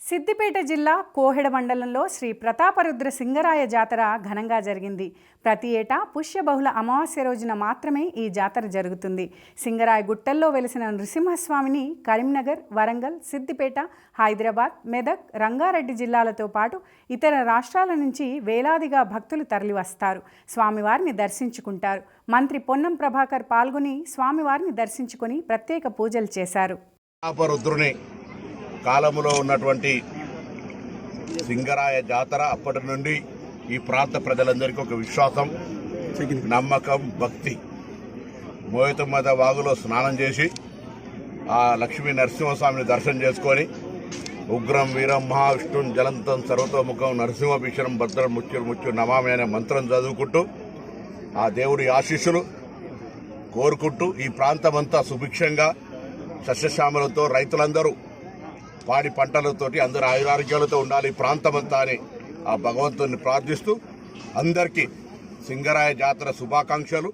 సిద్దిపేట జిల్లా కోహెడ మండలంలో శ్రీ ప్రతాపరుద్ర సింగరాయ జాతర ఘనంగా జరిగింది. ప్రతి ఏటా పుష్యబహుళ అమావాస్య రోజున మాత్రమే ఈ జాతర జరుగుతుంది. సింగరాయ గుట్టల్లో వెలిసిన నృసింహస్వామిని కరీంనగర్, వరంగల్, సిద్దిపేట, హైదరాబాద్, మెదక్, రంగారెడ్డి జిల్లాలతో పాటు ఇతర రాష్ట్రాల నుంచి వేలాదిగా భక్తులు తరలివస్తారు. స్వామివారిని దర్శించుకుంటారు. మంత్రి పొన్నం ప్రభాకర్ పాల్గొని స్వామివారిని దర్శించుకొని ప్రత్యేక పూజలు చేశారు. కాలంలో ఉన్నటువంటి సింగరాయ జాతర అప్పటి నుండి ఈ ప్రాంత ప్రజలందరికీ ఒక విశ్వాసం, నమ్మకం, భక్తి. మోయతమ్మద వాగులో స్నానం చేసి ఆ లక్ష్మీ నరసింహస్వామిని దర్శనం చేసుకొని ఉగ్రం వీరం మహావిష్ణుం జలంతం సర్వతోముఖం నరసింహభీషణం భద్రం ముచ్చు నమామి అనే మంత్రం చదువుకుంటూ ఆ దేవుడి ఆశీస్సులు కోరుకుంటూ ఈ ప్రాంతమంతా సుభిక్షంగా సస్యశ్యామలతో రైతులందరూ పాడి పంటలతోటి అందరూ ఆయురారోగ్యాలతో ఉండాలి ఈ ప్రాంతమంతా అని ఆ భగవంతుని ప్రార్థిస్తూ అందరికీ సింగరాయ జాతర శుభాకాంక్షలు.